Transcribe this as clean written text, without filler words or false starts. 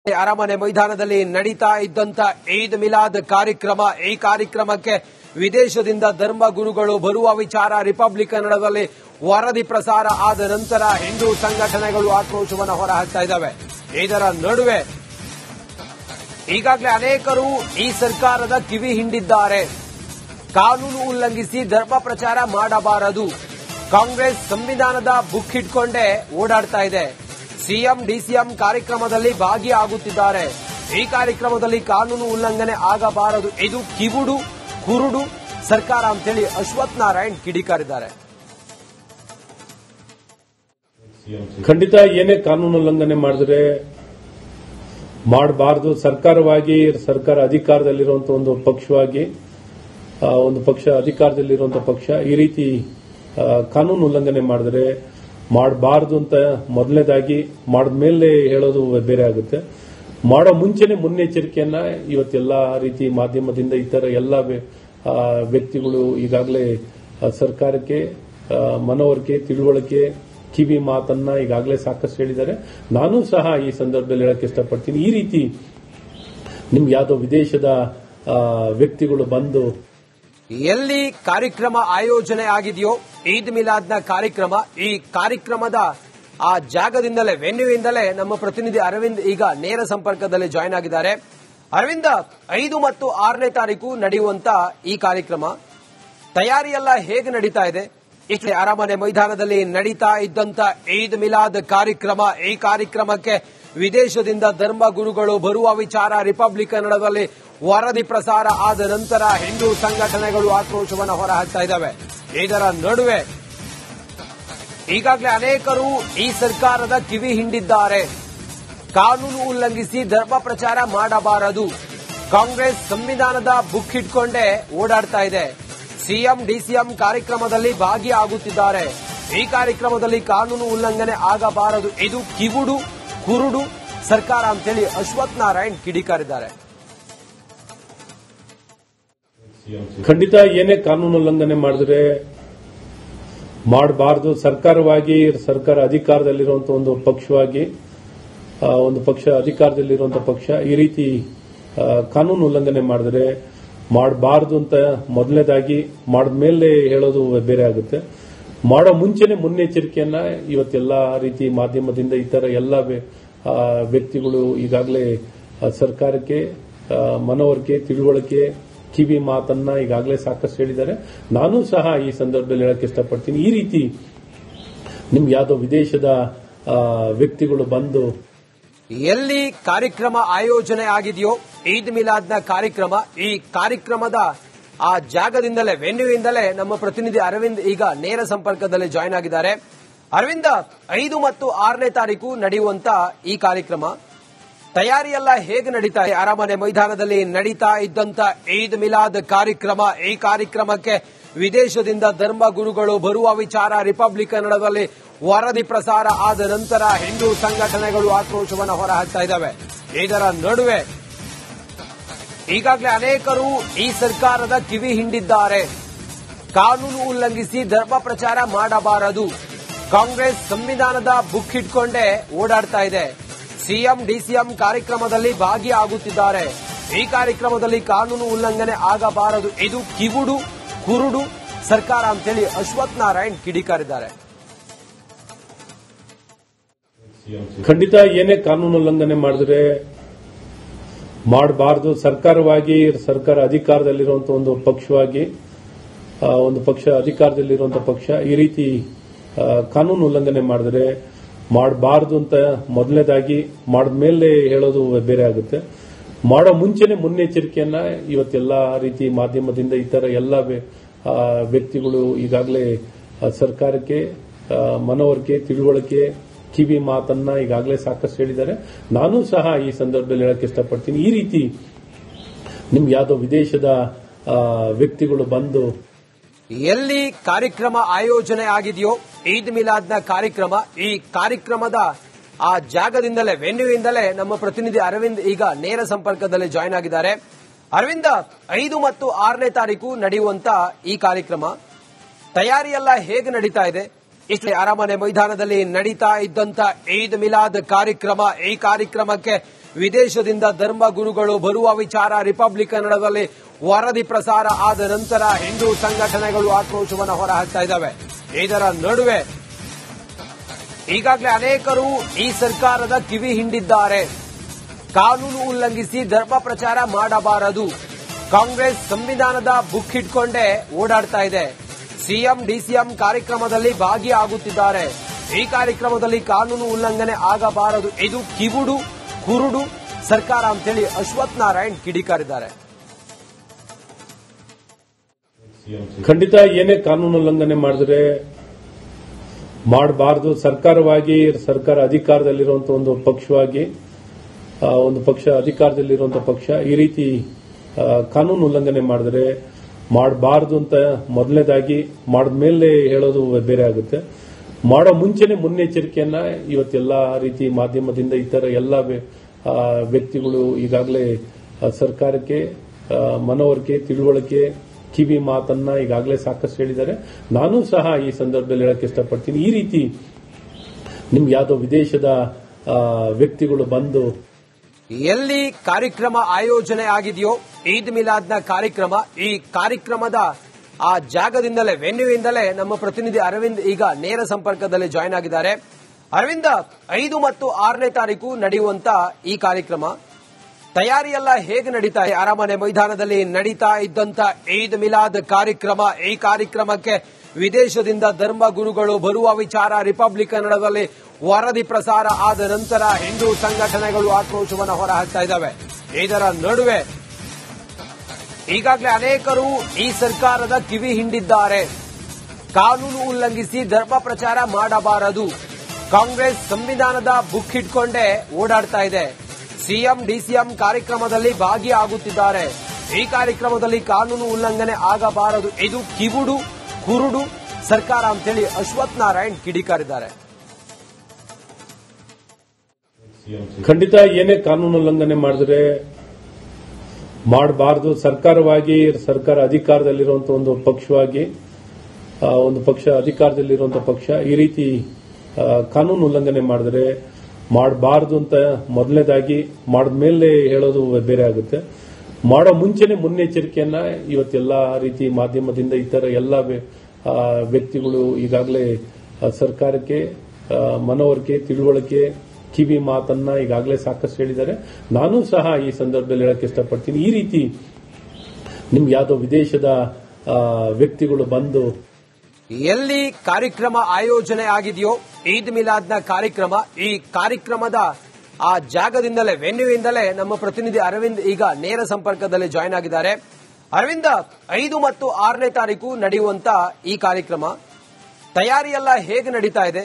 ಅರಮನೆ ಮೈದಾನದಲ್ಲಿ ನಡೀತಾ ಇದ್ದಂತ ಈದ್ ಮಿಲಾದ್ ಕಾರ್ಯಕ್ರಮ. ಈ ಕಾರ್ಯಕ್ರಮಕ್ಕೆ ವಿದೇಶದಿಂದ ಧರ್ಮ ಗುರುಗಳು ಬರುವ ವಿಚಾರ ರಿಪಬ್ಲಿಕ್ ಕನ್ನಡದಲ್ಲಿ ವರದಿ ಪ್ರಸಾರ ಆದ ನಂತರ ಹಿಂದೂ ಸಂಘಟನೆಗಳು ಆಕ್ರೋಶವನ್ನು ಹೊರಹಾಕ್ತಾ ಇದ್ದಾವೆ. ಇದರ ನಡುವೆ ಈಗಾಗಲೇ ಅನೇಕರು ಈ ಸರ್ಕಾರದ ಕಿವಿ ಹಿಂಡಿದ್ದಾರೆ. ಕಾನೂನು ಉಲ್ಲಂಘಿಸಿ ಧರ್ಮ ಪ್ರಚಾರ ಮಾಡಬಾರದು. ಕಾಂಗ್ರೆಸ್ ಸಂವಿಧಾನದ ಬುಕ್ ಇಟ್ಕೊಂಡೇ ಓಡಾಡ್ತಾ ಇದೆ. ಸಿಎಂ ಡಿಸಿಎಂ ಕಾರ್ಯಕ್ರಮದಲ್ಲಿ ಭಾಗಿಯಾಗುತ್ತಿದ್ದಾರೆ. ಈ ಕಾರ್ಯಕ್ರಮದಲ್ಲಿ ಕಾನೂನು ಉಲ್ಲಂಘನೆ ಆಗಬಾರದು. ಇದು ಕಿವುಡು ಕುರುಡು ಸರ್ಕಾರ ಅಂತೇಳಿ ಅಶ್ವಥ್ ನಾರಾಯಣ್ ಕಿಡಿಕಾರಿದ್ದಾರೆ. ಖಂಡಿತ ಏನೇ ಕಾನೂನು ಉಲ್ಲಂಘನೆ ಮಾಡಿದ್ರೆ ಮಾಡಬಾರದು. ಸರ್ಕಾರವಾಗಿ ಸರ್ಕಾರ ಅಧಿಕಾರದಲ್ಲಿರುವಂತಹ ಒಂದು ಪಕ್ಷವಾಗಿ ಒಂದು ಪಕ್ಷ ಅಧಿಕಾರದಲ್ಲಿರುವಂತಹ ಪಕ್ಷ ಈ ರೀತಿ ಕಾನೂನು ಉಲ್ಲಂಘನೆ ಮಾಡಿದ್ರೆ ಮಾಡಬಾರದು ಅಂತ ಮೊದಲನೇದಾಗಿ ಮಾಡಿದ ಮೇಲೆ ಹೇಳೋದು ಬೇರೆ ಆಗುತ್ತೆ. ಮಾಡೋ ಮುಂಚೆನೆ ಮುನ್ನೆಚ್ಚರಿಕೆಯನ್ನ ಇವತ್ತೆಲ್ಲ ರೀತಿ ಮಾಧ್ಯಮದಿಂದ ಇತರ ಎಲ್ಲ ವ್ಯಕ್ತಿಗಳು ಈಗಾಗಲೇ ಸರ್ಕಾರಕ್ಕೆ ಮನವರಿಕೆ ತಿಳುವಳಿಕೆ ಕಿವಿ ಮಾತನ್ನ ಈಗಾಗಲೇ ಸಾಕಷ್ಟು ಹೇಳಿದ್ದಾರೆ. ನಾನು ಸಹ ಈ ಸಂದರ್ಭದಲ್ಲಿ ಹೇಳಕ್ಕೆ ಇಷ್ಟಪಡ್ತೀನಿ. ಈ ರೀತಿ ನಿಮ್ಗೆ ಯಾವುದೋ ವಿದೇಶದ ವ್ಯಕ್ತಿಗಳು ಬಂದು ಎಲ್ಲಿ ಕಾರ್ಯಕ್ರಮ ಆಯೋಜನೆ ಆಗಿದೆಯೋ ಈದ್ ಮಿಲಾದ್ನ ಕಾರ್ಯಕ್ರಮ, ಈ ಕಾರ್ಯಕ್ರಮದ ಆ ಜಾಗದಿಂದಲೇ ವೆನ್ಯೂಯಿಂದಲೇ ನಮ್ಮ ಪ್ರತಿನಿಧಿ ಅರವಿಂದ್ ಈಗ ನೇರ ಸಂಪರ್ಕದಲ್ಲಿ ಜಾಯ್ನ್ ಆಗಿದ್ದಾರೆ. ಅರವಿಂದ, 5 ಮತ್ತು 6ನೇ ತಾರೀಕು ನಡೆಯುವಂತ ಈ ಕಾರ್ಯಕ್ರಮ ತಯಾರಿಯೆಲ್ಲ ಹೇಗೆ ನಡೀತಾ ಇದೆ? ಅರಮನೆ ಮೈದಾನದಲ್ಲಿ ನಡೀತಾ ಇದ್ದಂತ ಈದ್ ಮಿಲಾದ್ ಕಾರ್ಯಕ್ರಮ, ಈ ಕಾರ್ಯಕ್ರಮಕ್ಕೆ ವಿದೇಶದಿಂದ ಧರ್ಮ ಗುರುಗಳು ಬರುವ ವಿಚಾರ ರಿಪಬ್ಲಿಕ್ ಕನ್ನಡದಲ್ಲಿ ವರದಿ ಪ್ರಸಾರ ಆದ ನಂತರ ಹಿಂದೂ ಸಂಘಟನೆಗಳು ಆಕ್ರೋಶವನ್ನು ಹೊರಹಾಕ್ತಾ ಇದ್ದಾವೆ. ಇದರ ನಡುವೆ ಈಗಾಗಲೇ ಅನೇಕರು ಈ ಸರ್ಕಾರದ ಕಿವಿ ಹಿಂಡಿದ್ದಾರೆ. ಕಾನೂನು ಉಲ್ಲಂಘಿಸಿ ಧರ್ಮ ಪ್ರಚಾರ ಮಾಡಬಾರದು. ಕಾಂಗ್ರೆಸ್ ಸಂವಿಧಾನದ ಬುಕ್ ಇಟ್ಕೊಂಡೇ ಓಡಾಡ್ತಾ ಇದೆ. ಸಿಎಂ ಡಿಸಿಎಂ ಕಾರ್ಯಕ್ರಮದಲ್ಲಿ ಭಾಗಿಯಾಗುತ್ತಿದ್ದಾರೆ. ಈ ಕಾರ್ಯಕ್ರಮದಲ್ಲಿ ಕಾನೂನು ಉಲ್ಲಂಘನೆ ಆಗಬಾರದು. ಇದು ಕಿವುಡು ಕುರುಡು ಸರ್ಕಾರ ಅಂತೇಳಿ ಅಶ್ವಥ್ ನಾರಾಯಣ್ ಕಿಡಿಕಾರಿದ್ದಾರೆ. ಖಂಡಿತ ಏನೇ ಕಾನೂನು ಉಲ್ಲಂಘನೆ ಮಾಡಿದ್ರೆ ಮಾಡಬಾರದು. ಸರ್ಕಾರವಾಗಿ ಸರ್ಕಾರ ಅಧಿಕಾರದಲ್ಲಿರುವಂತಹ ಒಂದು ಪಕ್ಷವಾಗಿ ಒಂದು ಪಕ್ಷ ಅಧಿಕಾರದಲ್ಲಿರುವಂತಹ ಪಕ್ಷ ಈ ರೀತಿ ಕಾನೂನು ಉಲ್ಲಂಘನೆ ಮಾಡಿದ್ರೆ ಮಾಡಬಾರದು ಅಂತ ಮೊದಲನೇದಾಗಿ ಮಾಡಿದ ಮೇಲೆ ಹೇಳೋದು ಬೇರೆ ಆಗುತ್ತೆ. ಮಾಡೋ ಮುಂಚೆನೆ ಮುನ್ನೆಚ್ಚರಿಕೆಯನ್ನ ಇವತ್ತೆಲ್ಲ ರೀತಿ ಮಾಧ್ಯಮದಿಂದ ಇತರ ಎಲ್ಲ ವ್ಯಕ್ತಿಗಳು ಈಗಾಗಲೇ ಸರ್ಕಾರಕ್ಕೆ ಮನವರಿಕೆ ತಿಳುವಳಿಕೆ ಕಿವಿ ಮಾತನ್ನ ಈಗಾಗಲೇ ಸಾಕಷ್ಟು ಹೇಳಿದ್ದಾರೆ. ನಾನು ಸಹ ಈ ಸಂದರ್ಭದಲ್ಲಿ ಹೇಳಕ್ಕೆ ಇಷ್ಟಪಡ್ತೀನಿ. ಈ ರೀತಿ ನಿಮ್ಗೆ ಯಾವುದೋ ವಿದೇಶದ ವ್ಯಕ್ತಿಗಳು ಬಂದು ಎಲ್ಲಿ ಕಾರ್ಯಕ್ರಮ ಆಯೋಜನೆ ಆಗಿದೆಯೋ ಈದ್ ಮಿಲಾದ್ನ ಕಾರ್ಯಕ್ರಮ, ಈ ಕಾರ್ಯಕ್ರಮದ ಆ ಜಾಗದಿಂದಲೇ ವೆನ್ಯೂಯಿಂದಲೇ ನಮ್ಮ ಪ್ರತಿನಿಧಿ ಅರವಿಂದ್ ಈಗ ನೇರ ಸಂಪರ್ಕದಲ್ಲಿ ಜಾಯ್ನ್ ಆಗಿದ್ದಾರೆ. ಅರವಿಂದ, 5 ಮತ್ತು 6ನೇ ತಾರೀಕು ನಡೆಯುವಂತ ಈ ಕಾರ್ಯಕ್ರಮ ತಯಾರಿಯೆಲ್ಲ ಹೇಗೆ ನಡೀತಾ ಇದೆ? ಅರಮನೆ ಮೈದಾನದಲ್ಲಿ ನಡೀತಾ ಇದ್ದಂತ ಈದ್ ಮಿಲಾದ್ ಕಾರ್ಯಕ್ರಮ, ಈ ಕಾರ್ಯಕ್ರಮಕ್ಕೆ ವಿದೇಶದಿಂದ ಧರ್ಮ ಗುರುಗಳು ಬರುವ ವಿಚಾರ ರಿಪಬ್ಲಿಕ್ ಕನ್ನಡದಲ್ಲಿ ವರದಿ ಪ್ರಸಾರ ಆದ ನಂತರ ಹಿಂದೂ ಸಂಘಟನೆಗಳು ಆಕ್ರೋಶವನ್ನು ಹೊರಹಾಕ್ತಾ ಇದ್ದಾವೆ. ಇದರ ನಡುವೆ ಈಗಾಗಲೇ ಅನೇಕರು ಈ ಸರ್ಕಾರದ ಕಿವಿ ಹಿಂಡಿದ್ದಾರೆ. ಕಾನೂನು ಉಲ್ಲಂಘಿಸಿ ಧರ್ಮ ಪ್ರಚಾರ ಮಾಡಬಾರದು. ಕಾಂಗ್ರೆಸ್ ಸಂವಿಧಾನದ ಬುಕ್ ಇಟ್ಕೊಂಡೇ ಓಡಾಡ್ತಾ ಇದೆ. ಸಿಎಂ ಡಿಸಿಎಂ ಕಾರ್ಯಕ್ರಮದಲ್ಲಿ ಭಾಗಿಯಾಗುತ್ತಿದ್ದಾರೆ. ಈ ಕಾರ್ಯಕ್ರಮದಲ್ಲಿ ಕಾನೂನು ಉಲ್ಲಂಘನೆ ಆಗಬಾರದು. ಇದು ಕಿವುಡು ಕುರುಡು ಸರ್ಕಾರ ಅಂತೇಳಿ ಅಶ್ವಥ್ ನಾರಾಯಣ್ ಕಿಡಿಕಾರಿದ್ದಾರೆ. ಖಂಡಿತ ಏನೇ ಕಾನೂನು ಉಲ್ಲಂಘನೆ ಮಾಡಿದ್ರೆ ಮಾಡಬಾರದು. ಸರ್ಕಾರವಾಗಿ ಸರ್ಕಾರ ಅಧಿಕಾರದಲ್ಲಿರುವಂತಹ ಒಂದು ಪಕ್ಷವಾಗಿ ಒಂದು ಪಕ್ಷ ಅಧಿಕಾರದಲ್ಲಿರುವಂತಹ ಪಕ್ಷ ಈ ರೀತಿ ಕಾನೂನು ಉಲ್ಲಂಘನೆ ಮಾಡಿದ್ರೆ ಮಾಡಬಾರದು ಅಂತ ಮೊದಲನೇದಾಗಿ ಮಾಡಿದ ಮೇಲೆ ಹೇಳೋದು ಬೇರೆ ಆಗುತ್ತೆ. ಮಾಡೋ ಮುಂಚೆನೆ ಮುನ್ನೆಚ್ಚರಿಕೆಯನ್ನ ಇವತ್ತೆಲ್ಲ ರೀತಿ ಮಾಧ್ಯಮದಿಂದ ಇತರ ಎಲ್ಲ ವ್ಯಕ್ತಿಗಳು ಈಗಾಗಲೇ ಸರ್ಕಾರಕ್ಕೆ ಮನವರಿಕೆ ತಿಳುವಳಿಕೆ ಕಿವಿ ಮಾತನ್ನ ಈಗಾಗಲೇ ಸಾಕಷ್ಟು ಹೇಳಿದ್ದಾರೆ. ನಾನು ಸಹ ಈ ಸಂದರ್ಭದಲ್ಲಿ ಹೇಳಕ್ಕೆ ಇಷ್ಟಪಡ್ತೀನಿ. ಈ ರೀತಿ ನಿಮ್ಗೆ ಯಾವುದೋ ವಿದೇಶದ ವ್ಯಕ್ತಿಗಳು ಬಂದು ಎಲ್ಲಿ ಕಾರ್ಯಕ್ರಮ ಆಯೋಜನೆ ಆಗಿದೆಯೋ ಈದ್ ಮಿಲಾದ್ನ ಕಾರ್ಯಕ್ರಮ, ಈ ಕಾರ್ಯಕ್ರಮದ ಆ ಜಾಗದಿಂದಲೇ ವೆನ್ಯೂಯಿಂದಲೇ ನಮ್ಮ ಪ್ರತಿನಿಧಿ ಅರವಿಂದ್ ಈಗ ನೇರ ಸಂಪರ್ಕದಲ್ಲಿ ಜಾಯ್ನ್ ಆಗಿದ್ದಾರೆ. ಅರವಿಂದ, 5 ಮತ್ತು 6ನೇ ತಾರೀಕು ನಡೆಯುವಂತ ಈ ಕಾರ್ಯಕ್ರಮ ತಯಾರಿಯೆಲ್ಲ ಹೇಗೆ ನಡೀತಾ ಇದೆ? ಅರಮನೆ ಮೈದಾನದಲ್ಲಿ ನಡೀತಾ ಇದ್ದಂತ ಈದ್ ಮಿಲಾದ್ ಕಾರ್ಯಕ್ರಮ, ಈ ಕಾರ್ಯಕ್ರಮಕ್ಕೆ ವಿದೇಶದಿಂದ ಧರ್ಮ ಗುರುಗಳು ಬರುವ ವಿಚಾರ ರಿಪಬ್ಲಿಕ್ ಕನ್ನಡದಲ್ಲಿ ವರದಿ ಪ್ರಸಾರ ಆದ ನಂತರ ಹಿಂದೂ ಸಂಘಟನೆಗಳು ಆಕ್ರೋಶವನ್ನು ಹೊರಹಾಕ್ತಾ ಇದ್ದಾವೆ. ಇದರ ನಡುವೆ ಈಗಾಗಲೇ ಅನೇಕರು ಈ ಸರ್ಕಾರದ ಕಿವಿ ಹಿಂಡಿದ್ದಾರೆ. ಕಾನೂನು ಉಲ್ಲಂಘಿಸಿ ಧರ್ಮ ಪ್ರಚಾರ ಮಾಡಬಾರದು. ಕಾಂಗ್ರೆಸ್ ಸಂವಿಧಾನದ ಬುಕ್ ಇಟ್ಕೊಂಡೇ ಓಡಾಡ್ತಾ ಇದೆ. ಸಿಎಂ ಡಿಸಿಎಂ ಕಾರ್ಯಕ್ರಮದಲ್ಲಿ ಭಾಗಿಯಾಗುತ್ತಿದ್ದಾರೆ. ಈ ಕಾರ್ಯಕ್ರಮದಲ್ಲಿ ಕಾನೂನು ಉಲ್ಲಂಘನೆ ಆಗಬಾರದು. ಇದು ಕಿವುಡು ಕುರುಡು ಸರ್ಕಾರ ಅಂತೇಳಿ ಅಶ್ವಥ್ ನಾರಾಯಣ್ ಕಿಡಿಕಾರಿದ್ದಾರೆ. ಖಂಡಿತ ಏನೇ ಕಾನೂನು ಉಲ್ಲಂಘನೆ ಮಾಡಿದ್ರೆ ಮಾಡಬಾರದು. ಸರ್ಕಾರ ಅಧಿಕಾರದಲ್ಲಿರುವಂತಹ ಒಂದು ಪಕ್ಷವಾಗಿ ಒಂದು ಪಕ್ಷ ಅಧಿಕಾರದಲ್ಲಿರುವಂತಹ ಪಕ್ಷ ಈ ರೀತಿ ಕಾನೂನು ಉಲ್ಲಂಘನೆ ಮಾಡಿದ್ರೆ ಮಾಡಬಾರದು ಅಂತ ಮೊದಲನೇದಾಗಿ ಮಾಡಿದ್ಮೇಲೆ ಹೇಳೋದು ಬೇರೆ ಆಗುತ್ತೆ. ಮಾಡೋ ಮುಂಚೆನೆ ಮುನ್ನೆಚ್ಚರಿಕೆಯನ್ನ ಇವತ್ತೆಲ್ಲ ರೀತಿ ಮಾಧ್ಯಮದಿಂದ ಇತರ ಎಲ್ಲ ವ್ಯಕ್ತಿಗಳು ಈಗಾಗಲೇ ಸರ್ಕಾರಕ್ಕೆ ಮನವರಿಕೆ ತಿಳುವಳಿಕೆ ಕಿವಿ ಮಾತನ್ನ ಈಗಾಗಲೇ ಸಾಕಷ್ಟು ಹೇಳಿದ್ದಾರೆ. ನಾನು ಸಹ ಈ ಸಂದರ್ಭದಲ್ಲಿ ಹೇಳಕ್ಕೆ ಇಷ್ಟಪಡ್ತೀನಿ. ಈ ರೀತಿ ನಿಮ್ಗೆ ಯಾವುದೋ ವಿದೇಶದ ವ್ಯಕ್ತಿಗಳು ಬಂದು ಎಲ್ಲಿ ಕಾರ್ಯಕ್ರಮ ಆಯೋಜನೆ ಆಗಿದೆಯೋ ಈದ್ ಮಿಲಾದ್ನ ಕಾರ್ಯಕ್ರಮ, ಈ ಕಾರ್ಯಕ್ರಮದ ಆ ಜಾಗದಿಂದಲೇ ವೆನ್ಯೂಯಿಂದಲೇ ನಮ್ಮ ಪ್ರತಿನಿಧಿ ಅರವಿಂದ್ ಈಗ ನೇರ ಸಂಪರ್ಕದಲ್ಲಿ ಜಾಯ್ನ್ ಆಗಿದ್ದಾರೆ. ಅರವಿಂದ, 5 ಮತ್ತು 6ನೇ ತಾರೀಕು ನಡೆಯುವಂತ ಈ ಕಾರ್ಯಕ್ರಮ ತಯಾರಿಯೆಲ್ಲ ಹೇಗೆ ನಡೀತಾ ಇದೆ? ಅರಮನೆ ಮೈದಾನದಲ್ಲಿ ನಡೀತಾ ಇದ್ದಂತ ಈದ್ ಮಿಲಾದ್ ಕಾರ್ಯಕ್ರಮ, ಈ ಕಾರ್ಯಕ್ರಮಕ್ಕೆ ವಿದೇಶದಿಂದ ಧರ್ಮ ಗುರುಗಳು ಬರುವ ವಿಚಾರ ರಿಪಬ್ಲಿಕ್ ಕನ್ನಡದಲ್ಲಿ ವರದಿ ಪ್ರಸಾರ ಆದ ನಂತರ ಹಿಂದೂ ಸಂಘಟನೆಗಳು ಆಕ್ರೋಶವನ್ನು ಹೊರಹಾಕ್ತಾ ಇದ್ದಾವೆ. ಇದರ ನಡುವೆ ಈಗಾಗಲೇ ಅನೇಕರು ಈ ಸರ್ಕಾರದ ಕಿವಿ ಹಿಂಡಿದ್ದಾರೆ. ಕಾನೂನು ಉಲ್ಲಂಘಿಸಿ ಧರ್ಮ ಪ್ರಚಾರ ಮಾಡಬಾರದು. ಕಾಂಗ್ರೆಸ್ ಸಂವಿಧಾನದ ಬುಕ್ ಇಟ್ಕೊಂಡೇ ಓಡಾಡ್ತಾ ಇದೆ. ಸಿಎಂ ಡಿಸಿಎಂ ಕಾರ್ಯಕ್ರಮದಲ್ಲಿ ಭಾಗಿಯಾಗುತ್ತಿದ್ದಾರೆ. ಈ ಕಾರ್ಯಕ್ರಮದಲ್ಲಿ ಕಾನೂನು ಉಲ್ಲಂಘನೆ ಆಗಬಾರದು. ಇದು ಕಿವುಡು ಕುರುಡು ಸರ್ಕಾರ ಅಂತೇಳಿ ಅಶ್ವಥ್ ನಾರಾಯಣ್ ಕಿಡಿಕಾರಿದ್ದಾರೆ. ಖಂಡಿತ ಏನೇ ಕಾನೂನು ಉಲ್ಲಂಘನೆ ಮಾಡಿದ್ರೆ ಮಾಡಬಾರದು. ಸರ್ಕಾರ ಅಧಿಕಾರದಲ್ಲಿರುವಂತಹ ಒಂದು ಪಕ್ಷವಾಗಿ ಒಂದು ಪಕ್ಷ ಅಧಿಕಾರದಲ್ಲಿರುವಂತಹ ಪಕ್ಷ ಈ ರೀತಿ ಕಾನೂನು ಉಲ್ಲಂಘನೆ ಮಾಡಿದ್ರೆ ಮಾಡಬಾರದು ಅಂತ ಮೊದಲನೇದಾಗಿ ಮಾಡಿದ್ಮೇಲೆ ಹೇಳೋದು ಬೇರೆ ಆಗುತ್ತೆ. ಮಾಡೋ ಮುಂಚೆನೆ ಮುನ್ನೆಚ್ಚರಿಕೆಯನ್ನ ಇವತ್ತೆಲ್ಲ ರೀತಿ ಮಾಧ್ಯಮದಿಂದ ಇತರ ಎಲ್ಲ ವ್ಯಕ್ತಿಗಳು ಈಗಾಗಲೇ ಸರ್ಕಾರಕ್ಕೆ ಮನವರಿಕೆ ತಿಳುವಳಿಕೆ ಕಿವಿ ಮಾತನ್ನ ಈಗಾಗಲೇ ಸಾಕಷ್ಟು ಹೇಳಿದ್ದಾರೆ. ನಾನು ಸಹ ಈ ಸಂದರ್ಭದಲ್ಲಿ ಹೇಳಕ್ಕೆ ಇಷ್ಟಪಡ್ತೀನಿ. ಈ ರೀತಿ ನಿಮ್ಗೆ ಯಾವುದೋ ವಿದೇಶದ ವ್ಯಕ್ತಿಗಳು ಬಂದು ಎಲ್ಲಿ ಕಾರ್ಯಕ್ರಮ ಆಯೋಜನೆ ಆಗಿದೆಯೋ ಈದ್ ಮಿಲಾದ್ನ ಕಾರ್ಯಕ್ರಮ, ಈ ಕಾರ್ಯಕ್ರಮದ ಆ ಜಾಗದಿಂದಲೇ ವೆನ್ಯೂಯಿಂದಲೇ ನಮ್ಮ ಪ್ರತಿನಿಧಿ ಅರವಿಂದ್ ಈಗ ನೇರ ಸಂಪರ್ಕದಲ್ಲಿ ಜಾಯ್ನ್ ಆಗಿದ್ದಾರೆ. ಅರವಿಂದ, 5 ಮತ್ತು 6ನೇ ತಾರೀಕು ನಡೆಯುವಂತ ಈ ಕಾರ್ಯಕ್ರಮ ತಯಾರಿಯೆಲ್ಲ ಹೇಗೆ ನಡೀತಾ ಇದೆ?